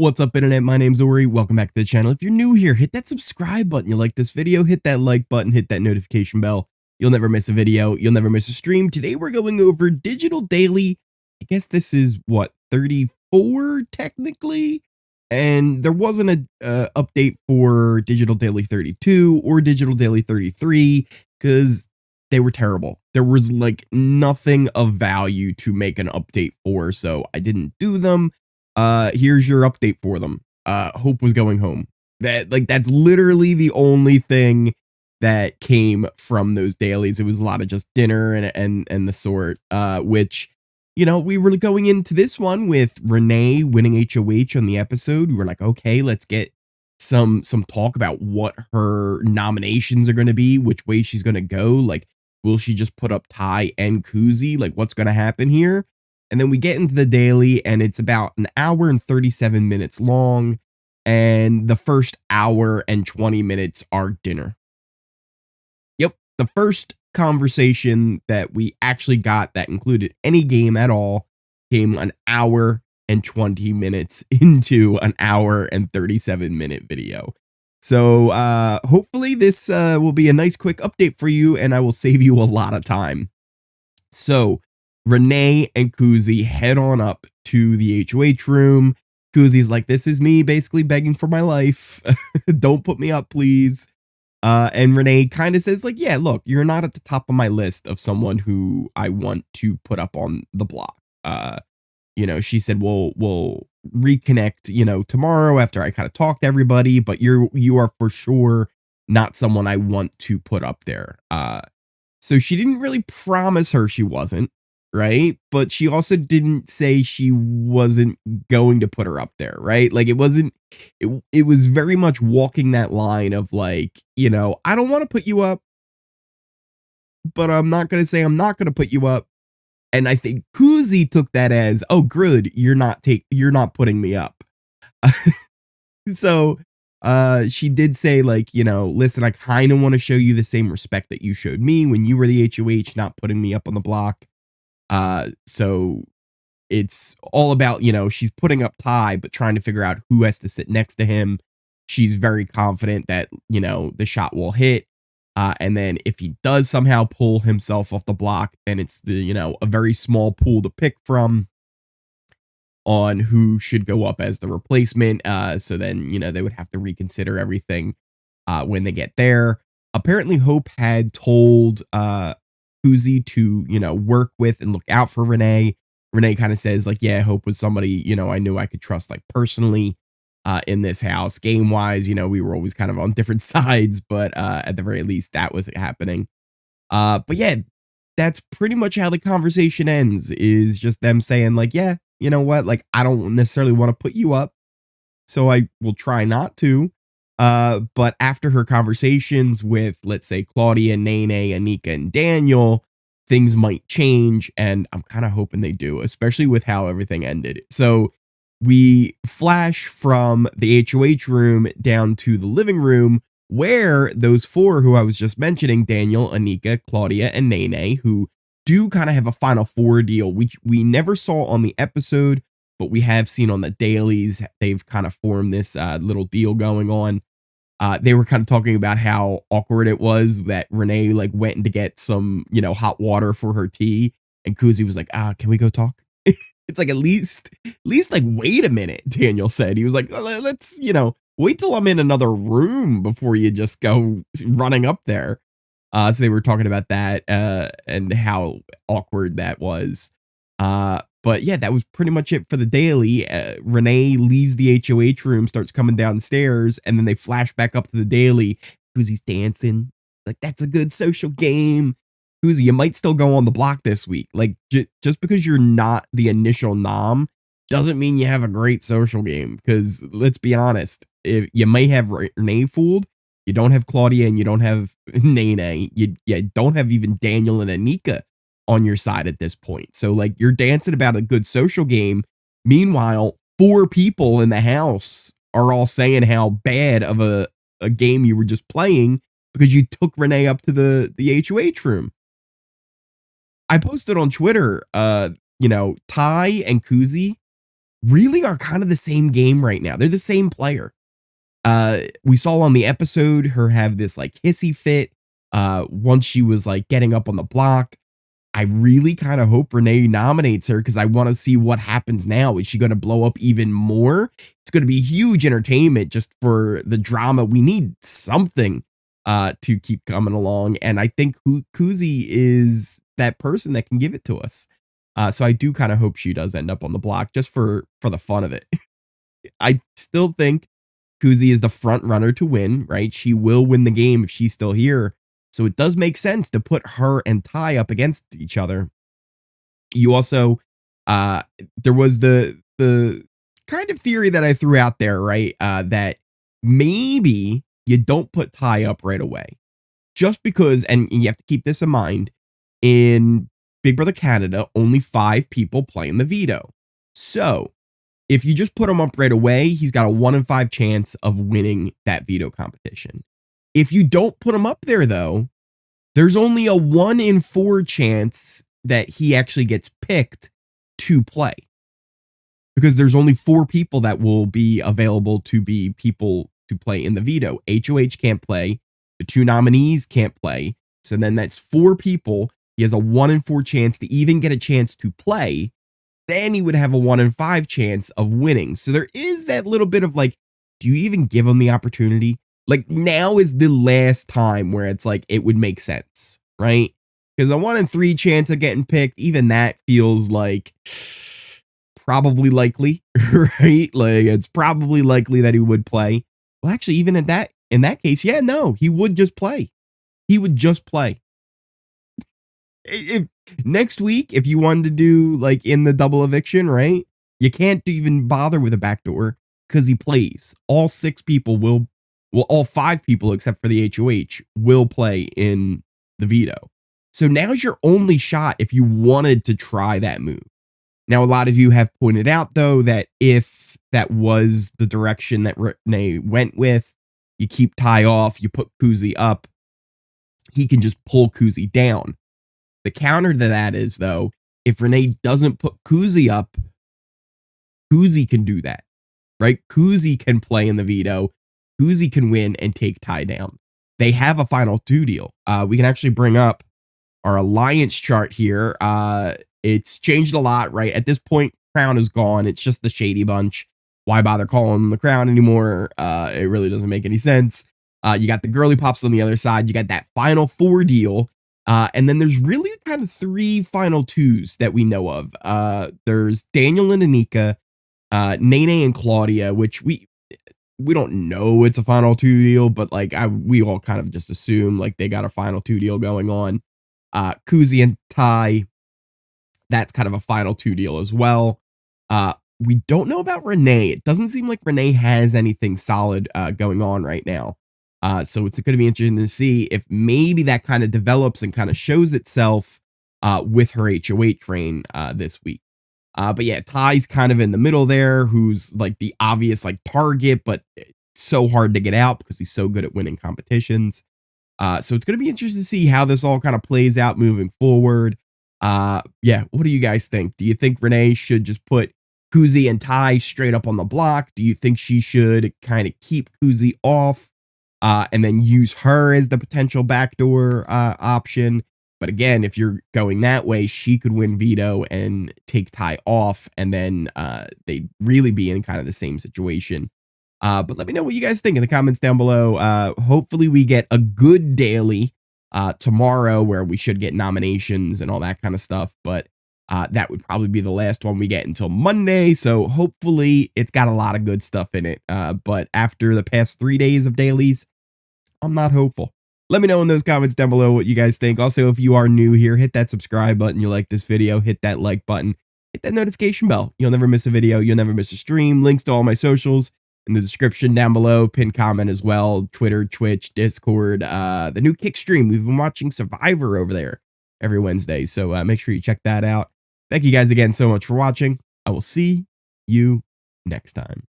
What's up, internet? My name's Ori. Welcome back to the channel. If you're new here, hit that subscribe button. You like this video, hit that like button, hit that notification bell. You'll never miss a video. You'll never miss a stream. Today we're going over Digital Daily. I guess this is what, 34 technically? And there wasn't a update for Digital Daily 32 or Digital Daily 33 because they were terrible. There was like nothing of value to make an update for, so I didn't do them. Here's your update for them. Hope was going home. That's literally the only thing that came from those dailies. It was a lot of just dinner and the sort, which, you know, we were going into this one with Renee winning HoH on the episode. We were like, okay, let's get some talk about what her nominations are going to be, which way she's going to go. Like, will she just put up Ty and Kuzi? Like, what's going to happen here? And then we get into the daily, and it's about an hour and 37 minutes long, and the first hour and 20 minutes are dinner. Yep, the first conversation that we actually got that included any game at all came an hour and 20 minutes into an hour and 37-minute video. So hopefully this will be a nice quick update for you, and I will save you a lot of time. So Renee and Kuzi head on up to the HoH room. Kuzi's like, this is me basically begging for my life. Don't put me up, please. And Renee kind of says like, yeah, look, you're not at the top of my list of someone who I want to put up on the block. You know, she said, we'll reconnect, you know, tomorrow after I kind of talk to everybody, but you are for sure not someone I want to put up there. So she didn't really promise her she wasn't. Right. But she also didn't say she wasn't going to put her up there. Right. Like it was very much walking that line of like, you know, I don't want to put you up, but I'm not going to say I'm not going to put you up. And I think Kuzi took that as, oh, good. You're not putting me up. So she did say like, you know, listen, I kind of want to show you the same respect that you showed me when you were the HoH, not putting me up on the block. So it's all about, you know, she's putting up Ty, but trying to figure out who has to sit next to him. She's very confident that, you know, the shot will hit. And then if he does somehow pull himself off the block, then it's the, you know, a very small pool to pick from on who should go up as the replacement. So then, you know, they would have to reconsider everything, when they get there. Apparently Hope had told, Kuzi to, you know, work with and look out for Renee. Renee kind of says like, yeah, Hope was somebody, you know, I knew I could trust like personally in this house. Game wise, you know, we were always kind of on different sides, but at the very least that was happening. But yeah, that's pretty much how the conversation ends, is just them saying like, yeah, you know what, like I don't necessarily want to put you up, so I will try not to. But after her conversations with, let's say, Claudia, Nene, Anika, and Daniel, things might change, and I'm kind of hoping they do, especially with how everything ended. So we flash from the HoH room down to the living room, where those four who I was just mentioning, Daniel, Anika, Claudia, and Nene, who do kind of have a Final Four deal, which we never saw on the episode, but we have seen on the dailies. They've kind of formed this little deal going on. They were kind of talking about how awkward it was that Renee like went in to get some, you know, hot water for her tea, and Kuzi was like, can we go talk? It's like, at least like, wait a minute, Daniel said. He was like, let's, you know, wait till I'm in another room before you just go running up there. So they were talking about that, and how awkward that was. But yeah, that was pretty much it for the daily. Renee leaves the HoH room, starts coming downstairs, and then they flash back up to the daily. Kuzi's dancing. Like, that's a good social game. Kuzi, you might still go on the block this week. Like, just because you're not the initial nom doesn't mean you have a great social game. Because let's be honest, if you may have Renee fooled, you don't have Claudia and you don't have Nene. You don't have even Daniel and Anika on your side at this point. So like, you're dancing about a good social game. Meanwhile, 4 people in the house are all saying how bad of a game you were just playing because you took Renee up to the HoH room. I posted on Twitter, you know, Ty and Kuzi really are kind of the same game right now. They're the same player. We saw on the episode her have this like hissy fit once she was like getting up on the block. I really kind of hope Renee nominates her because I want to see what happens now. Is she going to blow up even more? It's going to be huge entertainment just for the drama. We need something to keep coming along. And I think Kuzi is that person that can give it to us. So I do kind of hope she does end up on the block just for the fun of it. I still think Kuzi is the front runner to win, right? She will win the game if she's still here. So it does make sense to put her and Ty up against each other. You also, there was the kind of theory that I threw out there, right? That maybe you don't put Ty up right away. Just because, and you have to keep this in mind, in Big Brother Canada, only 5 people play in the veto. So if you just put him up right away, he's got a 1 in 5 chance of winning that veto competition. If you don't put him up there, though, there's only a 1 in 4 chance that he actually gets picked to play. Because there's only 4 people that will be available to be people to play in the veto. HoH can't play. The 2 nominees can't play. So then that's 4 people. He has a 1 in 4 chance to even get a chance to play. Then he would have a 1 in 5 chance of winning. So there is that little bit of like, do you even give him the opportunity? Like now is the last time where it's like it would make sense, right? Because a 1 in 3 chance of getting picked, even that feels like probably likely, right? Like it's probably likely that he would play. Well, actually, even in that case, yeah, no, he would just play. He would just play. If next week, if you wanted to do like in the double eviction, right? You can't even bother with a backdoor because he plays. All 6 people will. Well, all 5 people except for the HoH will play in the veto. So now's your only shot if you wanted to try that move. Now, a lot of you have pointed out, though, that if that was the direction that Renee went with, you keep Ty off, you put Kuzi up, he can just pull Kuzi down. The counter to that is, though, if Renee doesn't put Kuzi up, Kuzi can do that, right? Kuzi can play in the veto. Kuzi can win and take Ty down. They have a final 2 deal. We can actually bring up our alliance chart here. It's changed a lot, right? At this point, Crown is gone. It's just the Shady Bunch. Why bother calling them the Crown anymore? It really doesn't make any sense. You got the Girly Pops on the other side. You got that final 4 deal. And then there's really kind of 3 final 2s that we know of. There's Daniel and Anika, Nene and Claudia, which we don't know it's a final 2 deal, but like we all kind of just assume like they got a final 2 deal going on. Kuzi and Ty, that's kind of a final 2 deal as well. We don't know about Renee. It doesn't seem like Renee has anything solid going on right now. So it's going to be interesting to see if maybe that kind of develops and kind of shows itself with her HoH reign this week. But yeah, Ty's kind of in the middle there, who's like the obvious like target, but it's so hard to get out because he's so good at winning competitions. So it's going to be interesting to see how this all kind of plays out moving forward. Yeah, what do you guys think? Do you think Renee should just put Kuzi and Ty straight up on the block? Do you think she should kind of keep Kuzi off and then use her as the potential backdoor option? But again, if you're going that way, she could win veto and take Ty off, and then they'd really be in kind of the same situation. But let me know what you guys think in the comments down below. Hopefully we get a good daily tomorrow where we should get nominations and all that kind of stuff. But that would probably be the last one we get until Monday. So hopefully it's got a lot of good stuff in it. But after the past 3 days of dailies, I'm not hopeful. Let me know in those comments down below what you guys think. Also, if you are new here, hit that subscribe button. You like this video, hit that like button, hit that notification bell. You'll never miss a video. You'll never miss a stream. Links to all my socials in the description down below. Pin comment as well. Twitter, Twitch, Discord, the new Kick stream. We've been watching Survivor over there every Wednesday. So make sure you check that out. Thank you guys again so much for watching. I will see you next time.